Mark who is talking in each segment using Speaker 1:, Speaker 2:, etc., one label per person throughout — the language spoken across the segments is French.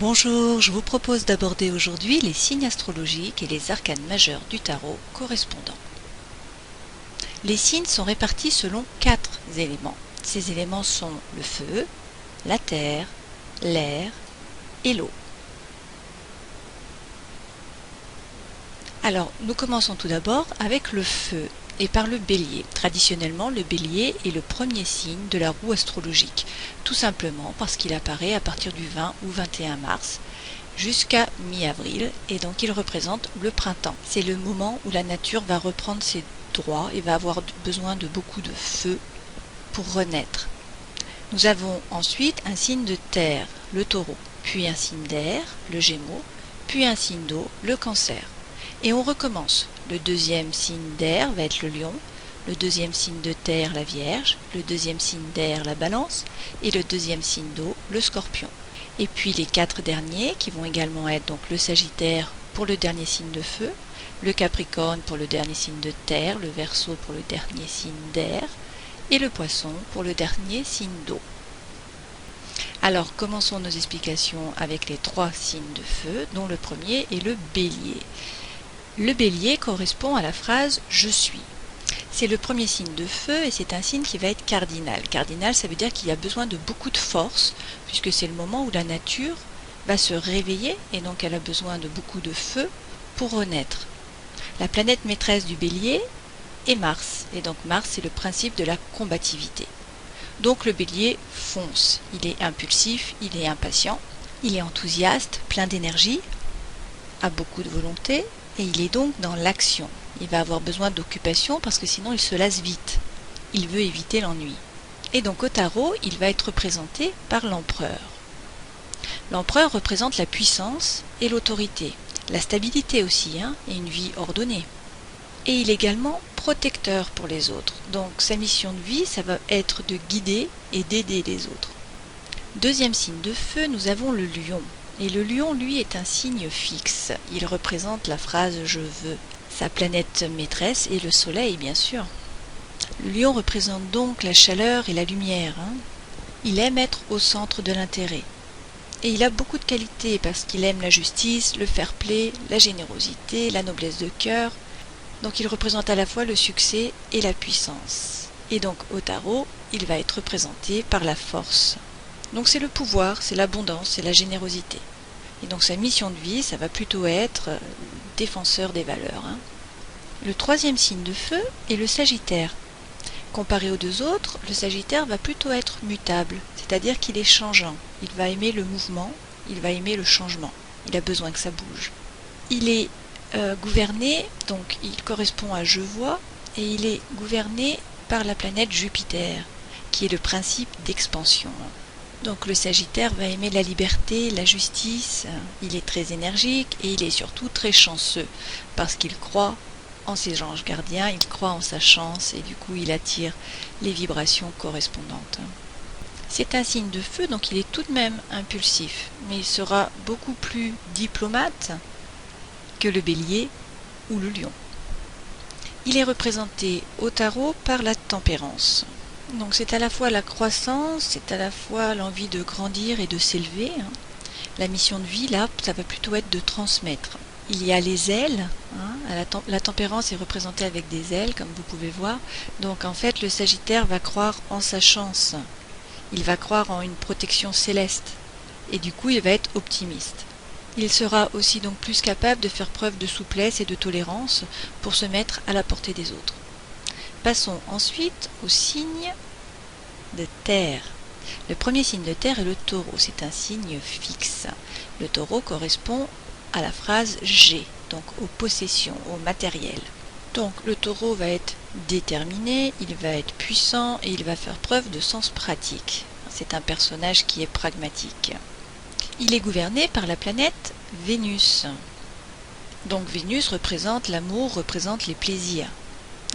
Speaker 1: Bonjour, je vous propose d'aborder aujourd'hui les signes astrologiques et les arcanes majeurs du tarot correspondants. Les signes sont répartis selon 4 éléments. Ces éléments sont le feu, la terre, l'air et l'eau. Alors, nous commençons tout d'abord avec le feu et par le bélier. Traditionnellement, le bélier est le premier signe de la roue astrologique, tout simplement parce qu'il apparaît à partir du 20 ou 21 mars jusqu'à mi-avril, et donc il représente le printemps. C'est le moment où la nature va reprendre ses droits et va avoir besoin de beaucoup de feu pour renaître. Nous avons ensuite un signe de terre, le taureau, puis un signe d'air, le gémeaux, puis un signe d'eau, le cancer. Et on recommence. Le deuxième signe d'air va être le lion, le deuxième signe de terre la vierge, le deuxième signe d'air la balance et le deuxième signe d'eau le scorpion. Et puis les 4 derniers qui vont également être donc le sagittaire pour le dernier signe de feu, le capricorne pour le dernier signe de terre, le verseau pour le dernier signe d'air et le poisson pour le dernier signe d'eau. Alors commençons nos explications avec les 3 signes de feu, dont le premier est le bélier. Le bélier correspond à la phrase « je suis ». C'est le premier signe de feu et c'est un signe qui va être cardinal. Cardinal, ça veut dire qu'il y a besoin de beaucoup de force, puisque c'est le moment où la nature va se réveiller et donc elle a besoin de beaucoup de feu pour renaître. La planète maîtresse du bélier est Mars, et donc Mars c'est le principe de la combativité. Donc le bélier fonce, il est impulsif, il est impatient, il est enthousiaste, plein d'énergie, a beaucoup de volonté, et il est donc dans l'action. Il va avoir besoin d'occupation parce que sinon il se lasse vite. Il veut éviter l'ennui. Et donc au tarot, il va être représenté par l'empereur. L'empereur représente la puissance et l'autorité, la stabilité aussi, et une vie ordonnée. Et il est également protecteur pour les autres. Donc sa mission de vie, ça va être de guider et d'aider les autres. Deuxième signe de feu, nous avons le lion. Et le lion, lui, est un signe fixe. Il représente la phrase « je veux ». Sa planète maîtresse est le soleil, bien sûr. Le lion représente donc la chaleur et la lumière. Il aime être au centre de l'intérêt. Et il a beaucoup de qualités parce qu'il aime la justice, le fair-play, la générosité, la noblesse de cœur. Donc il représente à la fois le succès et la puissance. Et donc au tarot, il va être représenté par la force. Donc c'est le pouvoir, c'est l'abondance, c'est la générosité. Et donc sa mission de vie, ça va plutôt être défenseur des valeurs. Le troisième signe de feu est le sagittaire. Comparé aux deux autres, le sagittaire va plutôt être mutable, c'est-à-dire qu'il est changeant. Il va aimer le mouvement, il va aimer le changement. Il a besoin que ça bouge. Il est gouverné, donc il correspond à je vois, et il est gouverné par la planète Jupiter, qui est le principe d'expansion. Donc le Sagittaire va aimer la liberté, la justice, il est très énergique et il est surtout très chanceux parce qu'il croit en ses anges gardiens, il croit en sa chance et du coup il attire les vibrations correspondantes. C'est un signe de feu, donc il est tout de même impulsif, mais il sera beaucoup plus diplomate que le bélier ou le lion. Il est représenté au tarot par la tempérance. Donc c'est à la fois la croissance, c'est à la fois l'envie de grandir et de s'élever. La mission de vie, là, ça va plutôt être de transmettre. Il y a les ailes, la tempérance est représentée avec des ailes, comme vous pouvez voir. Donc en fait, le Sagittaire va croire en sa chance. Il va croire en une protection céleste. Et du coup, il va être optimiste. Il sera aussi donc plus capable de faire preuve de souplesse et de tolérance pour se mettre à la portée des autres. Passons ensuite au signe de terre. Le premier signe de terre est le taureau, c'est un signe fixe. Le taureau correspond à la phrase « j'ai », donc aux possessions, au matériel. Donc le taureau va être déterminé, il va être puissant et il va faire preuve de sens pratique. C'est un personnage qui est pragmatique. Il est gouverné par la planète Vénus. Donc Vénus représente l'amour, représente les plaisirs.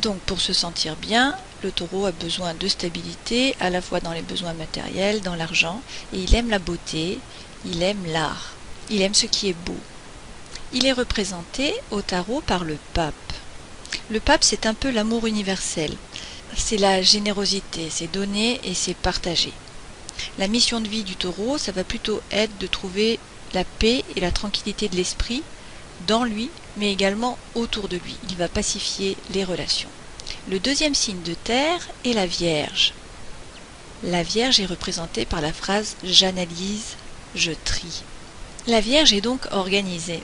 Speaker 1: Donc pour se sentir bien, le taureau a besoin de stabilité, à la fois dans les besoins matériels, dans l'argent, et il aime la beauté, il aime l'art, il aime ce qui est beau. Il est représenté au tarot par le pape. Le pape, c'est un peu l'amour universel. C'est la générosité, c'est donner et c'est partager. La mission de vie du taureau, ça va plutôt être de trouver la paix et la tranquillité de l'esprit dans lui, mais également autour de lui. Il va pacifier les relations. Le deuxième signe de terre est la Vierge. La Vierge est représentée par la phrase « j'analyse, je trie ». La Vierge est donc organisée.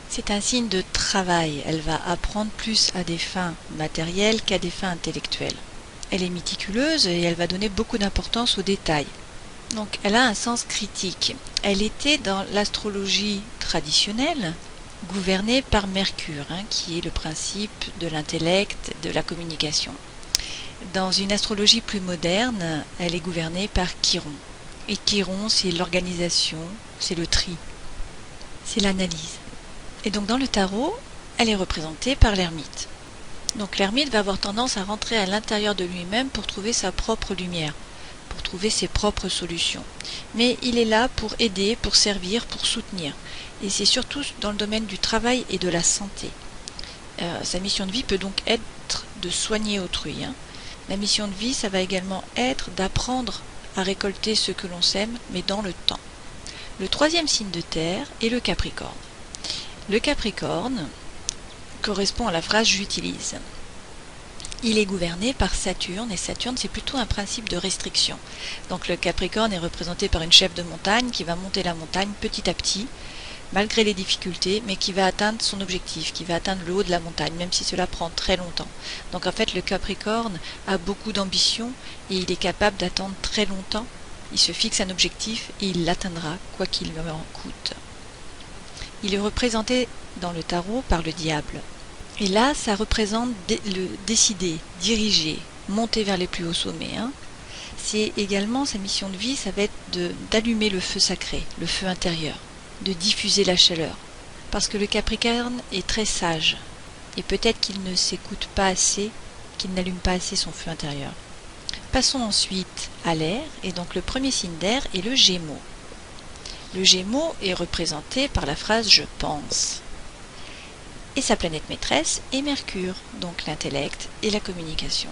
Speaker 1: C'est un signe de travail. Elle va apprendre plus à des fins matérielles qu'à des fins intellectuelles. Elle est méticuleuse et elle va donner beaucoup d'importance aux détails. Donc elle a un sens critique. Elle était dans l'astrologie traditionnelle gouvernée par Mercure, qui est le principe de l'intellect, de la communication. Dans une astrologie plus moderne, elle est gouvernée par Chiron. Et Chiron, c'est l'organisation, c'est le tri, c'est l'analyse. Et donc dans le tarot, elle est représentée par l'ermite. Donc l'ermite va avoir tendance à rentrer à l'intérieur de lui-même pour trouver sa propre lumière, pour trouver ses propres solutions. Mais il est là pour aider, pour servir, pour soutenir. Et c'est surtout dans le domaine du travail et de la santé. Sa mission de vie peut donc être de soigner autrui. La mission de vie, ça va également être d'apprendre à récolter ce que l'on sème, mais dans le temps. Le troisième signe de terre est le Capricorne. Le Capricorne correspond à la phrase « j'utilise ». Il est gouverné par Saturne, et Saturne, c'est plutôt un principe de restriction. Donc le Capricorne est représenté par une chef de montagne qui va monter la montagne petit à petit, malgré les difficultés, mais qui va atteindre son objectif, qui va atteindre le haut de la montagne, même si cela prend très longtemps. Donc en fait, le Capricorne a beaucoup d'ambition et il est capable d'attendre très longtemps. Il se fixe un objectif et il l'atteindra, quoi qu'il lui en coûte. Il est représenté dans le tarot par le diable. Et là, ça représente le décider, diriger, monter vers les plus hauts sommets. C'est également sa mission de vie, ça va être d'allumer le feu sacré, le feu intérieur, de diffuser la chaleur. Parce que le Capricorne est très sage. Et peut-être qu'il ne s'écoute pas assez, qu'il n'allume pas assez son feu intérieur. Passons ensuite à l'air, et donc le premier signe d'air est le Gémeaux. Le Gémeaux est représenté par la phrase « je pense ». Et sa planète maîtresse est Mercure, donc l'intellect et la communication.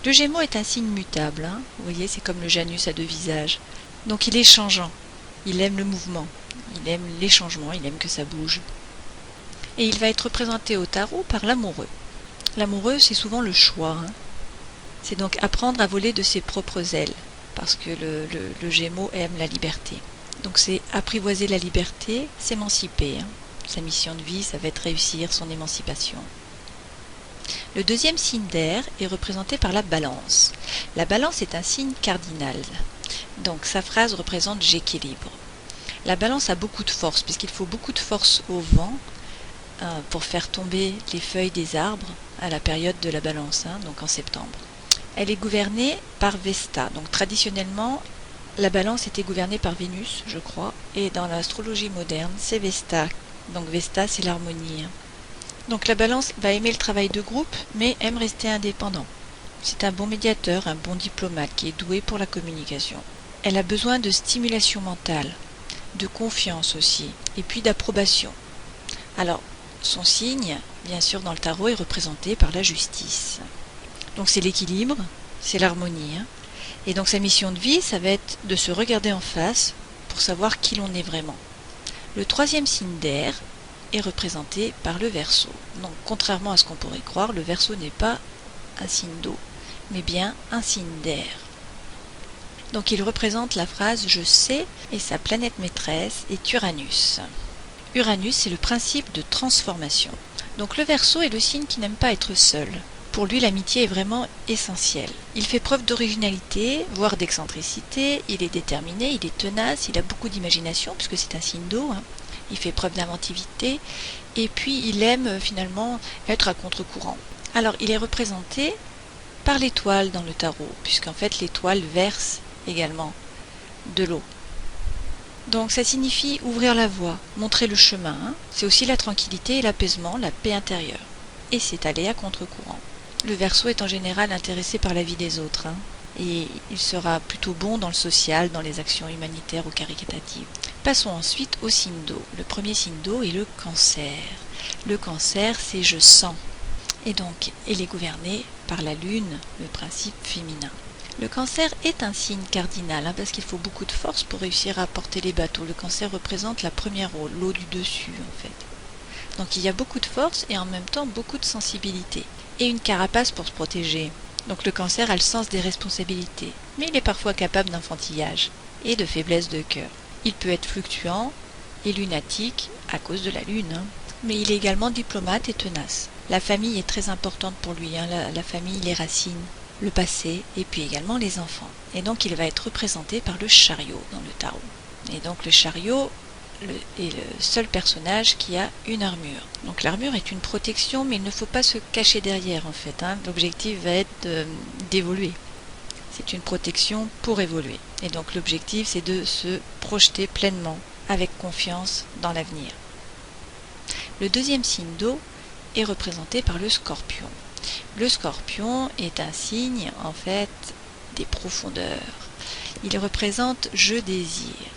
Speaker 1: Le Gémeaux est un signe mutable, vous voyez, c'est comme le Janus à deux visages. Donc il est changeant, il aime le mouvement, il aime les changements, il aime que ça bouge. Et il va être représenté au tarot par l'amoureux. L'amoureux, c'est souvent le choix. C'est donc apprendre à voler de ses propres ailes, parce que le Gémeaux aime la liberté. Donc c'est apprivoiser la liberté, s'émanciper. Sa mission de vie, ça va être réussir son émancipation. Le deuxième signe d'air est représenté par la Balance. La Balance est un signe cardinal. Donc sa phrase représente « j'équilibre ». La Balance a beaucoup de force, puisqu'il faut beaucoup de force au vent pour faire tomber les feuilles des arbres à la période de la Balance, donc en septembre. Elle est gouvernée par Vesta. Donc traditionnellement, la Balance était gouvernée par Vénus, je crois, et dans l'astrologie moderne, c'est Vesta. Donc Vesta, c'est l'harmonie. Donc la Balance va aimer le travail de groupe, mais aime rester indépendant. C'est un bon médiateur, un bon diplomate qui est doué pour la communication. Elle a besoin de stimulation mentale, de confiance aussi, et puis d'approbation. Alors, son signe, bien sûr, dans le tarot, est représenté par la justice. Donc c'est l'équilibre, c'est l'harmonie. Et donc sa mission de vie, ça va être de se regarder en face pour savoir qui l'on est vraiment. Le troisième signe d'air est représenté par le Verseau. Donc contrairement à ce qu'on pourrait croire, le Verseau n'est pas un signe d'eau, mais bien un signe d'air. Donc il représente la phrase « je sais » et sa planète maîtresse est Uranus. Uranus, c'est le principe de transformation. Donc le Verseau est le signe qui n'aime pas être seul. Pour lui, l'amitié est vraiment essentielle. Il fait preuve d'originalité, voire d'excentricité, il est déterminé, il est tenace, il a beaucoup d'imagination, puisque c'est un signe d'eau, il fait preuve d'inventivité, et puis il aime finalement être à contre-courant. Alors il est représenté par l'étoile dans le tarot, puisqu'en fait l'étoile verse également de l'eau. Donc ça signifie ouvrir la voie, montrer le chemin, c'est aussi la tranquillité et l'apaisement, la paix intérieure. Et c'est aller à contre-courant. Le Verseau est en général intéressé par la vie des autres, et il sera plutôt bon dans le social, dans les actions humanitaires ou caritatives. Passons ensuite au signe d'eau. Le premier signe d'eau est le Cancer. Le Cancer, c'est je sens. Et donc, il est gouverné par la Lune, le principe féminin. Le Cancer est un signe cardinal, parce qu'il faut beaucoup de force pour réussir à porter les bateaux. Le Cancer représente la première eau, l'eau du dessus en fait. Donc il y a beaucoup de force et en même temps beaucoup de sensibilité. Et une carapace pour se protéger. Donc le Cancer a le sens des responsabilités, mais il est parfois capable d'enfantillage et de faiblesse de cœur. Il peut être fluctuant et lunatique à cause de la Lune, mais il est également diplomate et tenace. La famille est très importante pour lui, la famille, les racines, le passé et puis également les enfants. Et donc il va être représenté par le chariot dans le tarot. Et donc le chariot est le seul personnage qui a une armure. Donc l'armure est une protection, mais il ne faut pas se cacher derrière en fait. L'objectif va être d'évoluer. C'est une protection pour évoluer. Et donc l'objectif c'est de se projeter pleinement, avec confiance dans l'avenir. Le deuxième signe d'eau est représenté par le scorpion. Le scorpion est un signe en fait des profondeurs. Il représente je désire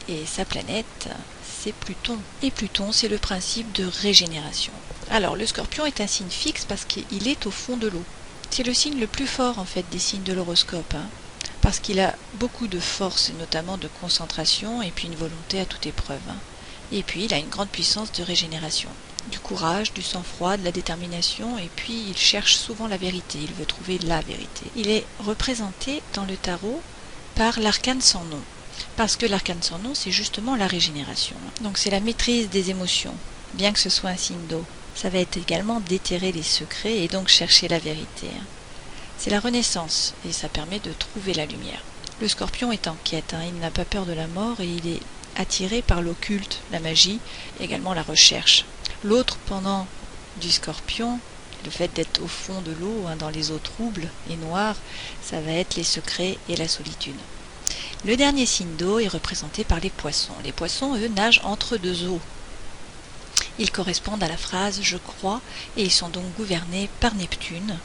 Speaker 1: et sa planète c'est Pluton. Et Pluton c'est le principe de régénération. Alors le scorpion est un signe fixe parce qu'il est au fond de l'eau. C'est le signe le plus fort en fait des signes de l'horoscope, parce qu'il a beaucoup de force et notamment de concentration et puis une volonté à toute épreuve. Et puis il a une grande puissance de régénération. Du courage, du sang-froid, de la détermination, et puis il cherche souvent la vérité, il veut trouver la vérité. Il est représenté dans le tarot par l'arcane sans nom, parce que l'arcane sans nom c'est justement la régénération. Donc c'est la maîtrise des émotions, bien que ce soit un signe d'eau. Ça va être également déterrer les secrets et donc chercher la vérité. C'est la renaissance et ça permet de trouver la lumière. Le scorpion est en quête, il n'a pas peur de la mort et il est attiré par l'occulte, la magie et également la recherche. L'autre pendant du scorpion, le fait d'être au fond de l'eau, dans les eaux troubles et noires, ça va être les secrets et la solitude. Le dernier signe d'eau est représenté par les poissons. Les poissons, eux, nagent entre deux eaux. Ils correspondent à la phrase « je crois » et ils sont donc gouvernés par Neptune.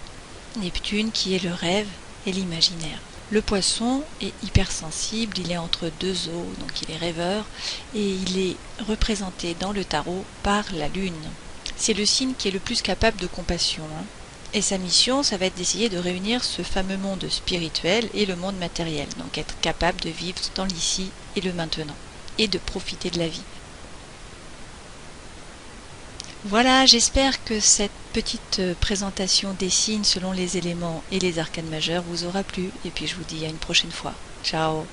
Speaker 1: Neptune qui est le rêve et l'imaginaire. Le poisson est hypersensible, il est entre deux eaux, donc il est rêveur, et il est représenté dans le tarot par la lune. C'est le signe qui est le plus capable de compassion. Et sa mission, ça va être d'essayer de réunir ce fameux monde spirituel et le monde matériel, donc être capable de vivre dans l'ici et le maintenant, et de profiter de la vie. Voilà, j'espère que cette petite présentation des signes selon les éléments et les arcanes majeurs vous aura plu. Et puis je vous dis à une prochaine fois. Ciao!